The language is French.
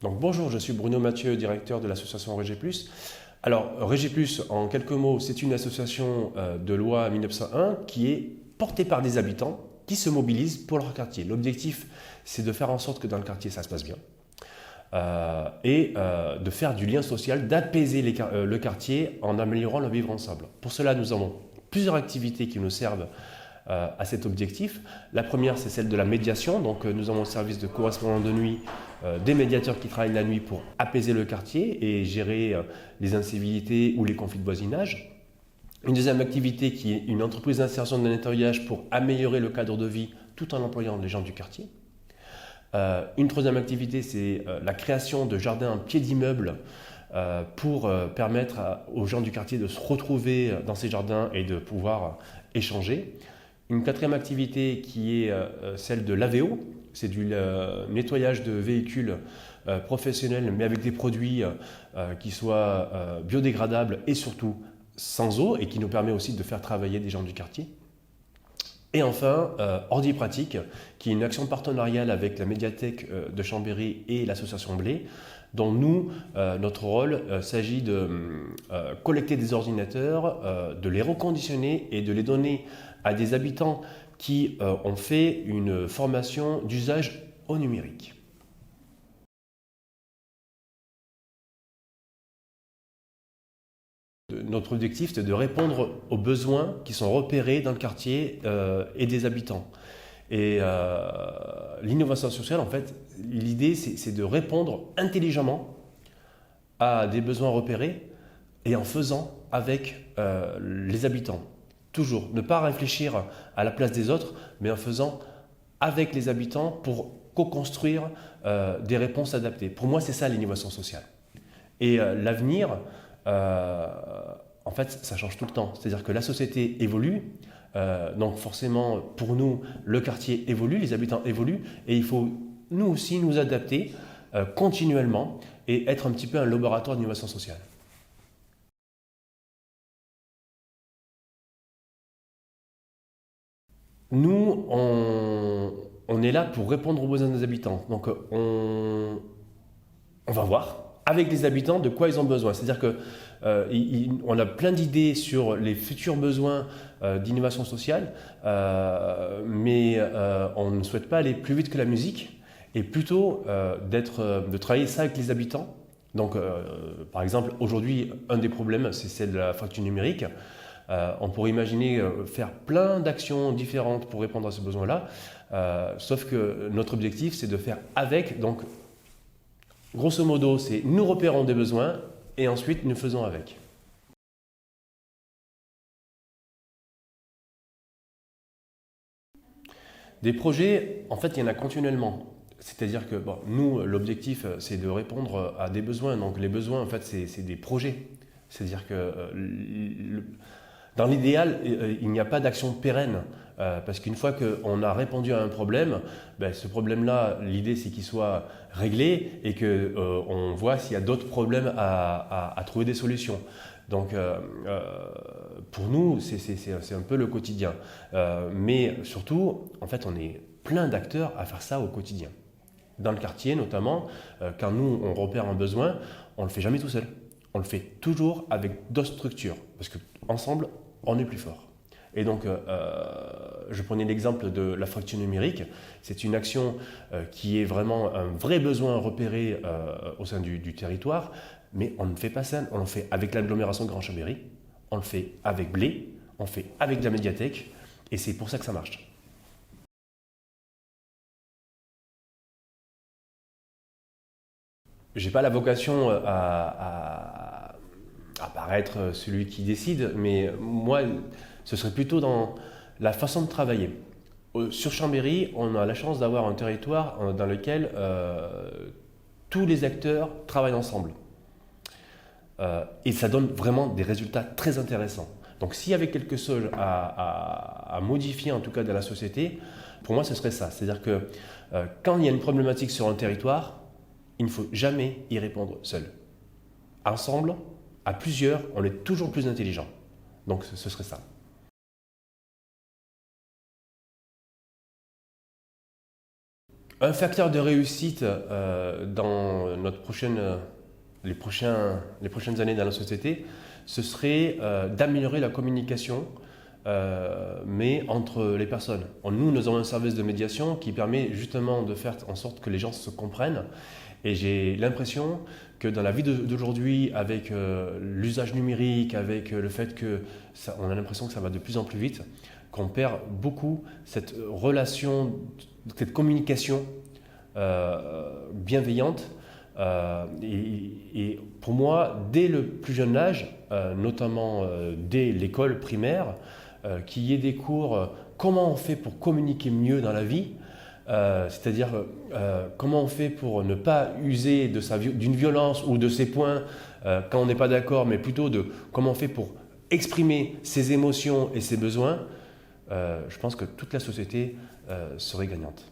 Donc bonjour, je suis Bruno Mathieu, directeur de l'association Régé+. Alors Régé+, en quelques mots, c'est une association de loi 1901 qui est portée par des habitants qui se mobilisent pour leur quartier. L'objectif, c'est de faire en sorte que dans le quartier, ça se passe bien. Et de faire du lien social, d'apaiser le quartier en améliorant le vivre ensemble. Pour cela, nous avons plusieurs activités qui nous servent à cet objectif. La première, c'est celle de la médiation. Donc, nous avons au service de correspondants de nuit des médiateurs qui travaillent la nuit pour apaiser le quartier et gérer les incivilités ou les conflits de voisinage. Une deuxième activité qui est une entreprise d'insertion de nettoyage pour améliorer le cadre de vie tout en employant les gens du quartier. Une troisième activité, c'est la création de jardins en pied d'immeuble pour permettre aux gens du quartier de se retrouver dans ces jardins et de pouvoir échanger. Une quatrième activité qui est celle de l'AVO, c'est du nettoyage de véhicules professionnels, mais avec des produits qui soient biodégradables et surtout sans eau, et qui nous permet aussi de faire travailler des gens du quartier. Et enfin, Ordi Pratique, qui est une action partenariale avec la médiathèque de Chambéry et l'association Blé, dont nous, notre rôle s'agit de collecter des ordinateurs, de les reconditionner et de les donner à des habitants qui ont fait une formation d'usage au numérique. Notre objectif, c'est de répondre aux besoins qui sont repérés dans le quartier et des habitants. Et l'innovation sociale, en fait, l'idée, c'est de répondre intelligemment à des besoins repérés et en faisant avec les habitants. Toujours, ne pas réfléchir à la place des autres, mais en faisant avec les habitants pour co-construire des réponses adaptées. Pour moi, c'est ça l'innovation sociale. Et l'avenir, en fait, ça change tout le temps. C'est-à-dire que la société évolue, donc forcément, pour nous, le quartier évolue, les habitants évoluent, et il faut nous aussi nous adapter continuellement et être un petit peu un laboratoire d'innovation sociale. Nous, on est là pour répondre aux besoins des habitants. Donc, on va voir avec les habitants de quoi ils ont besoin. C'est-à-dire qu'on a plein d'idées sur les futurs besoins d'innovation sociale, mais on ne souhaite pas aller plus vite que la musique, et plutôt de travailler ça avec les habitants. Donc, par exemple, aujourd'hui, un des problèmes, c'est celle de la fracture numérique. On pourrait imaginer faire plein d'actions différentes pour répondre à ce besoin-là, sauf que notre objectif, c'est de faire avec. Donc, grosso modo, c'est nous repérons des besoins et ensuite nous faisons avec. Des projets, en fait, il y en a continuellement. C'est-à-dire que nous, l'objectif, c'est de répondre à des besoins. Donc les besoins, en fait, c'est des projets. C'est-à-dire que dans l'idéal, il n'y a pas d'action pérenne. Parce qu'une fois qu'on a répondu à un problème, ce problème-là, l'idée c'est qu'il soit réglé et qu'on voit s'il y a d'autres problèmes à trouver des solutions. Donc pour nous, c'est un peu le quotidien. Mais surtout, en fait, on est plein d'acteurs à faire ça au quotidien. Dans le quartier notamment, quand nous on repère un besoin, on ne le fait jamais tout seul. On le fait toujours avec d'autres structures. Parce qu'ensemble, on est plus fort. Et donc, je prenais l'exemple de la fracture numérique. C'est une action qui est vraiment un vrai besoin repéré au sein du territoire, mais on ne fait pas ça. On le fait avec l'agglomération Grand Chambéry, on le fait avec Blé, on le fait avec la médiathèque, et c'est pour ça que ça marche. J'ai pas la vocation à paraître celui qui décide, mais moi, ce serait plutôt dans la façon de travailler. Sur Chambéry, on a la chance d'avoir un territoire dans lequel tous les acteurs travaillent ensemble. Et ça donne vraiment des résultats très intéressants. Donc s'il y avait quelque chose à modifier, en tout cas dans la société, pour moi ce serait ça. C'est-à-dire que quand il y a une problématique sur un territoire, il ne faut jamais y répondre seul. Ensemble, à plusieurs, on est toujours plus intelligent. Donc ce serait ça. Un facteur de réussite dans les prochaines années dans la société, ce serait d'améliorer la communication, mais entre les personnes. Nous avons un service de médiation qui permet justement de faire en sorte que les gens se comprennent. Et j'ai l'impression que dans la vie d'aujourd'hui, avec l'usage numérique, avec le fait on a l'impression que ça va de plus en plus vite, qu'on perd beaucoup cette relation, cette communication bienveillante. Et pour moi, dès le plus jeune âge, notamment dès l'école primaire, qu'il y ait des cours comment on fait pour communiquer mieux dans la vie, c'est-à-dire comment on fait pour ne pas user d'une violence ou de ses points quand on n'est pas d'accord, mais plutôt de comment on fait pour exprimer ses émotions et ses besoins. Je pense que toute la société serait gagnante.